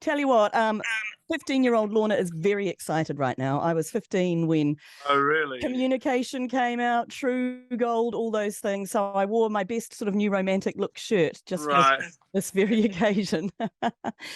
Tell you what, 15-year-old Lorna is very excited right now. I was 15 when Oh, really? Communication came out, True Gold, all those things. So I wore my best sort of new romantic look shirt just for Right. this very occasion. Well,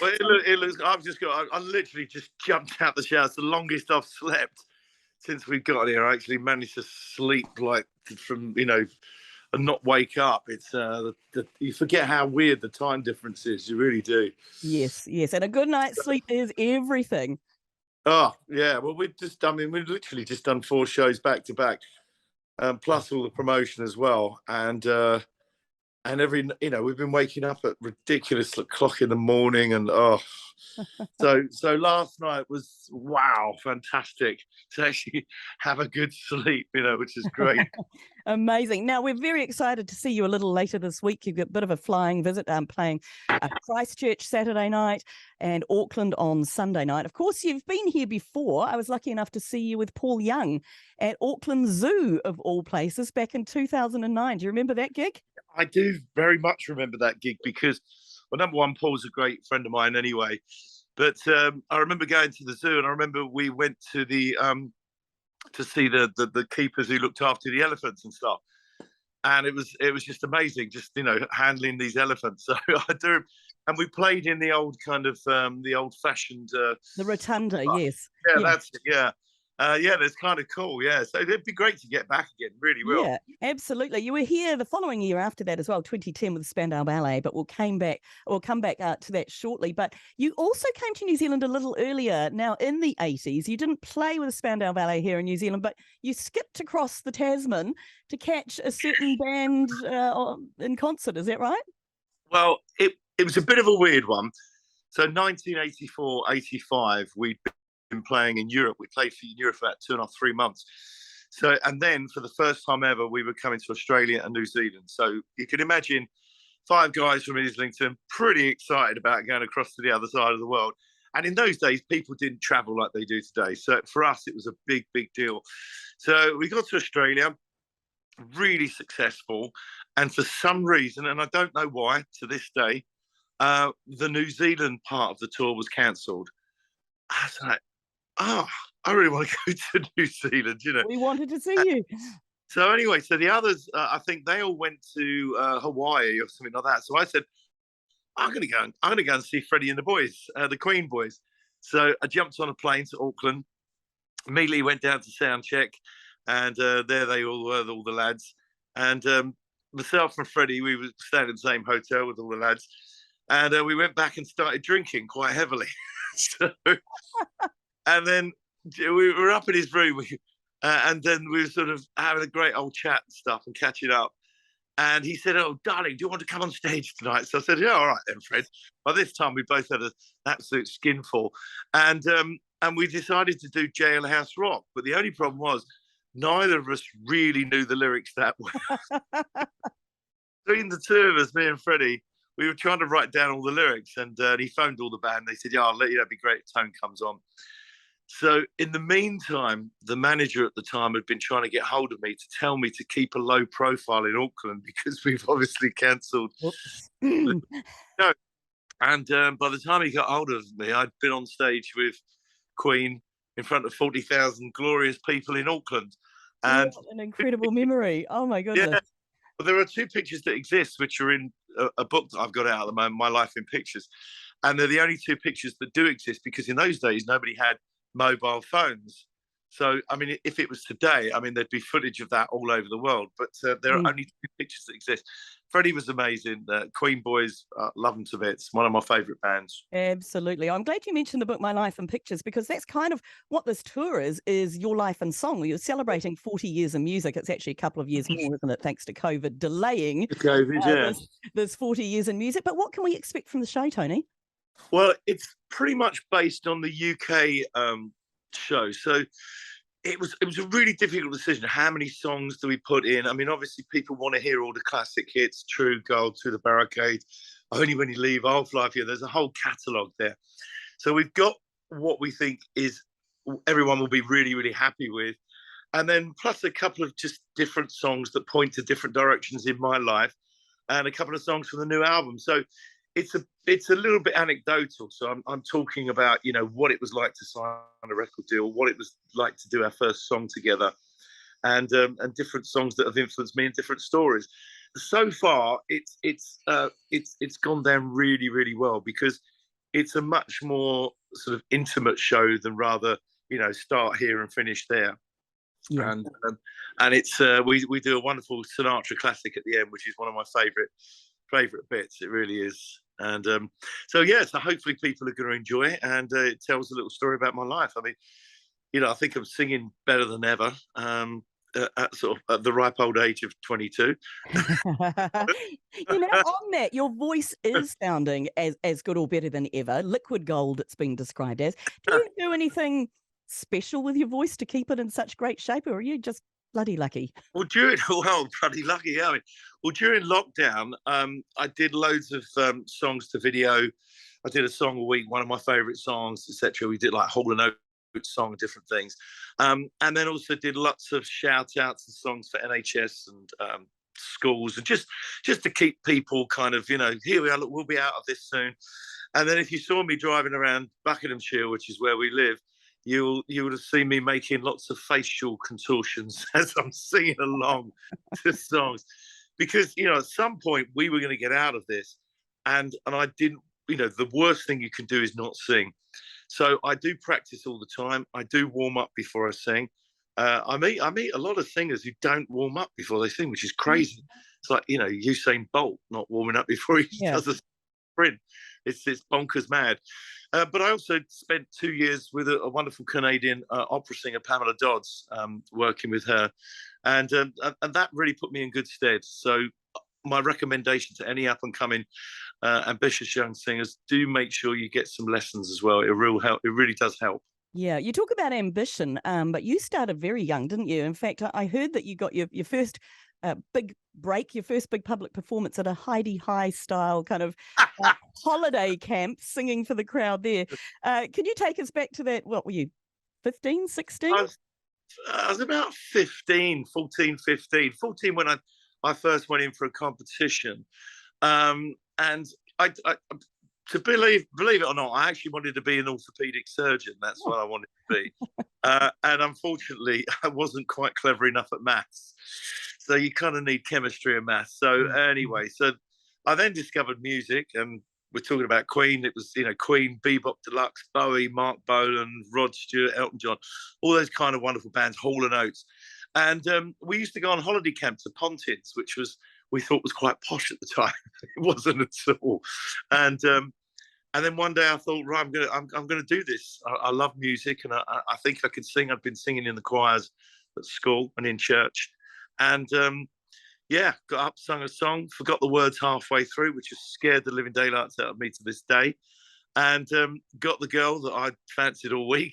it looks. I literally just jumped out the shower. It's the longest I've slept since we got here. I actually managed to sleep like from and not wake up. It's you forget how weird the time difference is. You really do. Yes, yes. And a good night's sleep is everything. Oh yeah. Well, we've literally just done 4 shows back to back, plus all the promotion as well, and we've been waking up at ridiculous o'clock in the morning, and so last night was wow, fantastic to actually have a good sleep, which is great. Amazing. Now, we're very excited to see you a little later this week. You've got a bit of a flying visit, playing Christchurch Saturday night and Auckland on Sunday night. Of course, you've been here before. I was lucky enough to see you with Paul Young at Auckland Zoo, of all places, back in 2009. Do you remember that gig? I do very much remember that gig because, well, number one, Paul's a great friend of mine anyway. But I remember going to the zoo, and I remember we went to the to see the keepers who looked after the elephants and stuff. And it was just amazing, just handling these elephants. So I do, and we played in the old kind of the old fashioned the rotunda, yes. Yeah, that's it. Yeah. Yeah, that's kind of cool. Yeah, so it'd be great to get back again. Really will. Yeah, absolutely. You were here the following year after that as well, 2010 with the Spandau Ballet, but we'll come back to that shortly. But you also came to New Zealand a little earlier. Now, in the 80s, you didn't play with the Spandau Ballet here in New Zealand, but you skipped across the Tasman to catch a certain band in concert. Is that right? Well, it was a bit of a weird one. So 1984, 85, we'd been playing in Europe. We played for Europe for about 2.5, 3 months. So, and then for the first time ever, we were coming to Australia and New Zealand. So you can imagine 5 guys from Islington, pretty excited about going across to the other side of the world. And in those days, people didn't travel like they do today. So for us, it was a big, big deal. So we got to Australia, really successful. And for some reason, and I don't know why to this day, the New Zealand part of the tour was cancelled. I was like, oh, I really want to go to New Zealand, We wanted to see you. So anyway, so the others, I think they all went to Hawaii or something like that. So I said, I'm going to go and see Freddie and the boys, the Queen boys. So I jumped on a plane to Auckland, immediately went down to sound check, and there they all were, all the lads. And myself and Freddie, we were staying in the same hotel with all the lads. And we went back and started drinking quite heavily. And then we were up in his room, and then we were sort of having a great old chat and stuff and catching up. And he said, "Oh, darling, do you want to come on stage tonight?" So I said, "Yeah, all right then, Fred." By this time, we both had an absolute skinful, and we decided to do Jailhouse Rock. But the only problem was neither of us really knew the lyrics that well. Between the two of us, me and Freddie, we were trying to write down all the lyrics, and he phoned all the band. They said, "Yeah, I'll let you. That'd be great if Tone comes on." So in the meantime, the manager at the time had been trying to get hold of me to tell me to keep a low profile in Auckland because we've obviously cancelled. No, and by the time he got hold of me, I'd been on stage with Queen in front of 40,000 glorious people in Auckland. And what an incredible memory. Oh my goodness. Yeah, well, there are 2 pictures that exist, which are in a book that I've got out at the moment, My Life in Pictures. And they're the only 2 pictures that do exist because in those days, nobody had mobile phones. So, I mean, if it was today, I mean, there'd be footage of that all over the world. But there are only 2 pictures that exist. Freddie was amazing. Queen boys, love them to bits. One of my favourite bands. Absolutely. I'm glad you mentioned the book My Life in Pictures because that's kind of what this tour is your life in song. You're celebrating 40 years in music. It's actually a couple of years more, isn't it? Thanks to COVID delaying this 40 years in music. But what can we expect from the show, Tony? Well, it's pretty much based on the UK show. So it was a really difficult decision. How many songs do we put in? I mean, obviously people want to hear all the classic hits, True Gold, Through the Barricade, Only When You Leave, I'll Fly For You. There's a whole catalogue there. So we've got what we think is everyone will be really, really happy with. And then plus a couple of just different songs that point to different directions in my life and a couple of songs from the new album. So it's a little bit anecdotal. So I'm talking about, you know, what it was like to sign a record deal, what it was like to do our first song together, and different songs that have influenced me in different stories. So far, it's gone down really, really well, because it's a much more sort of intimate show than rather, you know, start here and finish there. Yeah. And it's we do a wonderful Sinatra classic at the end, which is one of my favorite bits. It really is. And so yeah, so hopefully people are going to enjoy it, and it tells a little story about my life. I mean, you know, I think I'm singing better than ever. At sort of at the ripe old age of 22. You know, on that, your voice is sounding as good or better than ever. Liquid gold, it's been described as. Do you do anything special with your voice to keep it in such great shape, or are you just bloody lucky? Well, bloody lucky, yeah. I mean, well, during lockdown, I did loads of songs to video. I did a song a week, one of my favourite songs, etc. We did like Hall and Oates song, different things, and then also did lots of shout outs and songs for NHS and schools, and just to keep people kind of, you know, here we are, look, we'll be out of this soon. And then if you saw me driving around Buckinghamshire, which is where we live, you would have seen me making lots of facial contortions as I'm singing along to songs, because, you know, at some point we were going to get out of this, and I didn't. You know, the worst thing you can do is not sing. So I do practice all the time. I do warm up before I sing. I meet a lot of singers who don't warm up before they sing, which is crazy. It's like, you know, Usain Bolt not warming up before he does a sprint. It's bonkers mad. But I also spent 2 years with a wonderful Canadian opera singer, Pamela Dodds, working with her, and that really put me in good stead. So my recommendation to any up and coming ambitious young singers: do make sure you get some lessons as well. It really does help. Yeah, you talk about ambition, but you started very young, didn't you? In fact, I heard that you got your first big break, your first big public performance at a Heidi High style kind of holiday camp, singing for the crowd there. Can you take us back to that? What were you, 15, 16? I was about 15, 14, 15. 14 when I first went in for a competition. And I to believe it or not, I actually wanted to be an orthopedic surgeon. That's what I wanted to be. And unfortunately, I wasn't quite clever enough at maths. So you kind of need chemistry and maths. So anyway, so I then discovered music, and we're talking about Queen. It was, you know, Queen, Bebop Deluxe, Bowie, Mark Bolan, Rod Stewart, Elton John, all those kind of wonderful bands, Hall and Oates. And we used to go on holiday camp to Pontins, which we thought was quite posh at the time. It wasn't at all. And then one day I thought, right, I'm gonna do this. I love music, and I think I could sing. I'd been singing in the choirs at school and in church, and yeah, got up, sung a song, forgot the words halfway through, which has scared the living daylights out of me to this day, and got the girl that I'd fancied all week.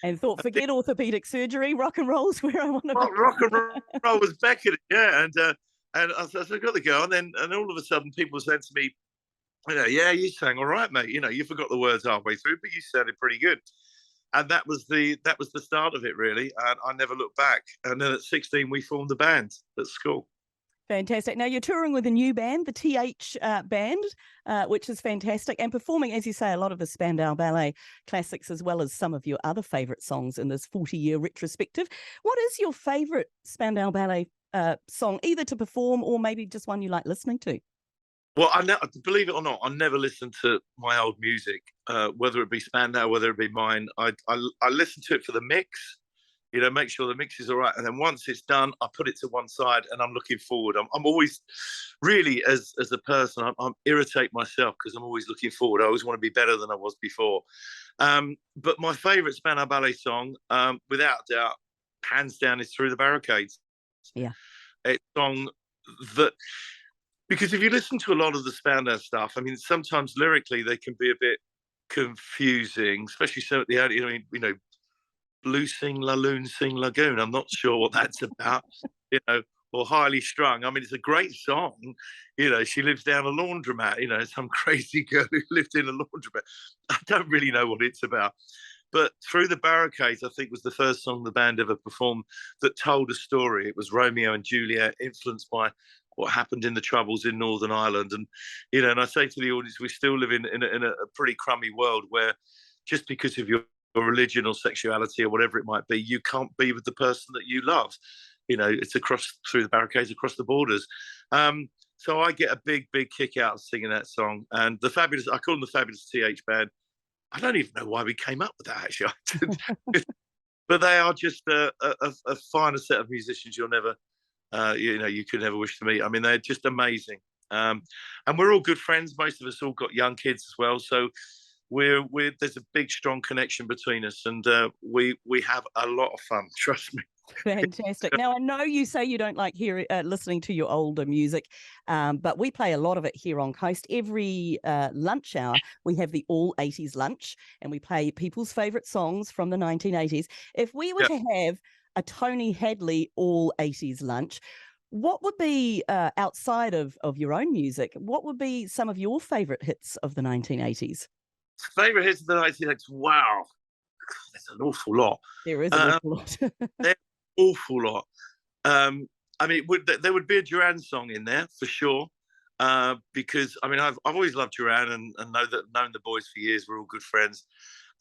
And thought, forget orthopedic surgery, rock and roll's where I want to be. Rock and roll was beckoning, yeah. And I got the girl, and all of a sudden people said to me, you know, yeah, you sang all right, mate. You know, you forgot the words halfway through, but you sounded pretty good. And that was the start of it, really. And I never looked back. And then at 16, we formed a band at school. Fantastic. Now you're touring with a new band, the TH Band, which is fantastic, and performing, as you say, a lot of the Spandau Ballet classics, as well as some of your other favourite songs in this 40-year retrospective. What is your favourite Spandau Ballet song, either to perform or maybe just one you like listening to? Well, believe it or not, I never listen to my old music, whether it be Spandau, whether it be mine. I listen to it for the mix. You know, make sure the mix is all right. And then once it's done, I put it to one side and I'm looking forward. I'm always really, as a person, I'm irritate myself because I'm always looking forward. I always want to be better than I was before. But my favourite Spandau Ballet song, without doubt, hands down, is Through the Barricades. Yeah. It's a song that, because if you listen to a lot of the Spandau stuff, I mean, sometimes lyrically they can be a bit confusing, especially so at the end, you know, Blue Sing Laloon Sing Lagoon. I'm not sure what that's about, you know, or Highly Strung. I mean, it's a great song. You know, she lives down a laundromat, you know, some crazy girl who lived in a laundromat. I don't really know what it's about. But Through the Barricades, I think, was the first song the band ever performed that told a story. It was Romeo and Juliet, influenced by what happened in the Troubles in Northern Ireland. And, you know, and I say to the audience, we still live in a pretty crummy world where just because of your religion or sexuality or whatever it might be, you can't be with the person that you love. You know, it's through the barricades, across the borders. So I get a big kick out of singing that song. And I call them the Fabulous TH Band. I don't even know why we came up with that, actually. But they are just a finer set of musicians you'll never, you could never wish to meet. I mean, they're just amazing. And we're all good friends. Most of us all got young kids as well. So there's a big, strong connection between us, and we have a lot of fun. Trust me. Fantastic. Now, I know you say you don't like listening to your older music, but we play a lot of it here on Coast. Every lunch hour, we have the All 80s lunch, and we play people's favourite songs from the 1980s. If we were to have a Tony Hadley All 80s lunch, what would be, outside of your own music, what would be some of your favourite hits of the 1980s? Favourite hits of the 1980s? Wow. There's an awful lot. There is an awful lot. Awful lot. I mean, there would be a Duran song in there for sure, because I mean I've always loved Duran and known the boys for years. We're all good friends.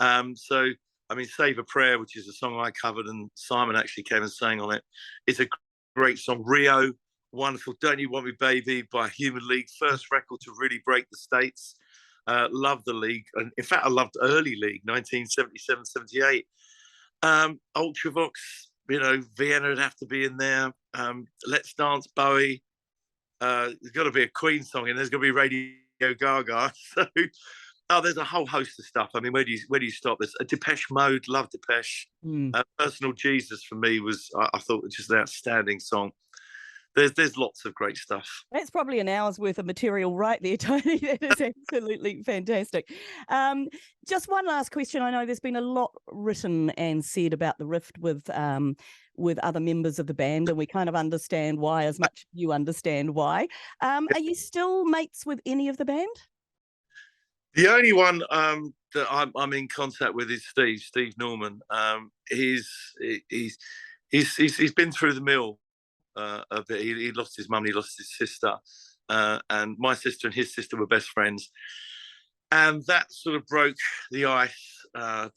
So I mean, Save a Prayer, which is a song I covered and Simon actually came and sang on it, is a great song. Rio, wonderful. Don't You Want Me Baby by Human League, first record to really break the States. Love the League, and in fact I loved early League, 1977-78. Ultravox, you know, Vienna would have to be in there. Let's Dance, Bowie. There's got to be a Queen song, and there's going to be Radio Gaga. So, there's a whole host of stuff. I mean, where do you stop? There's a Depeche Mode. Love Depeche. Personal Jesus for me was, I thought, just an outstanding song. There's lots of great stuff. That's probably an hour's worth of material right there, Tony. That is absolutely fantastic. Just one last question. I know there's been a lot written and said about the rift with other members of the band, and we kind of understand why as much as you understand why. Are you still mates with any of the band? The only one that I'm in contact with is Steve Norman. He's been through the mill. A bit. He lost his mum, he lost his sister, and my sister and his sister were best friends, and that sort of broke the ice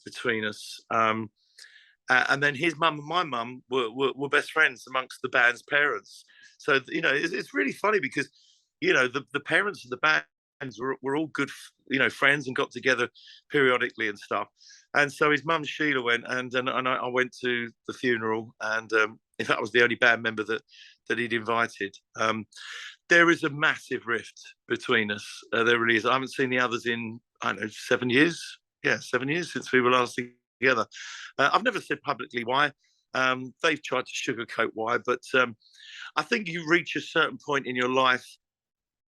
between us. And then his mum and my mum were best friends amongst the band's parents. So you know, it's really funny because you know the parents of the bands were all good, you know, friends and got together periodically and stuff. And so his mum Sheila went, and I went to the funeral, and in fact, I was the only band member that he'd invited. There is a massive rift between us. There really is. I haven't seen the others in, I don't know, 7 years. Yeah, 7 years since we were last together. I've never said publicly why. They've tried to sugarcoat why, but I think you reach a certain point in your life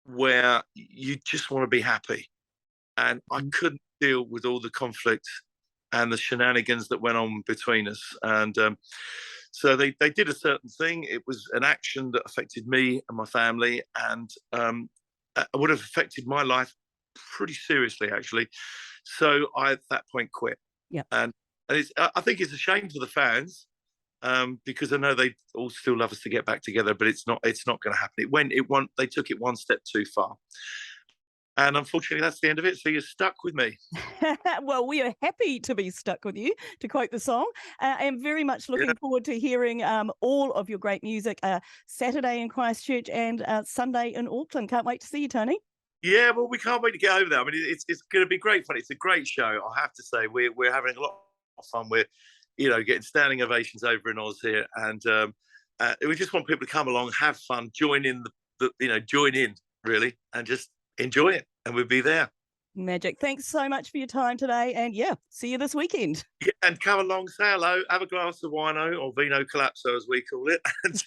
where you just want to be happy. And I couldn't deal with all the conflict and the shenanigans that went on between us. And so they did a certain thing. It was an action that affected me and my family, and would have affected my life pretty seriously, actually. So I, at that point, quit. Yeah. And I think it's a shame for the fans, because I know they all still love us to get back together, but it's not going to happen. They took it one step too far. And unfortunately, that's the end of it. So you're stuck with me. Well, we are happy to be stuck with you, to quote the song. I am very much looking forward to hearing all of your great music Saturday in Christchurch and Sunday in Auckland. Can't wait to see you, Tony. Yeah, well, we can't wait to get over there. I mean, it's going to be great fun. It's a great show, I have to say. We're having a lot of fun. We're, you know, getting standing ovations over in Oz here, and we just want people to come along, have fun, join in join in really, and just enjoy it, and we'll be there. Magic. Thanks so much for your time today, and see you this weekend. Yeah, and come along, say hello, have a glass of wino, or vino collapso as we call it, and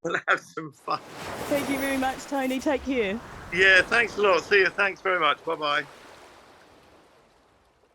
we'll have some fun. Thank you very much, Tony. Take care. Yeah, thanks a lot. See you. Thanks very much. Bye-bye.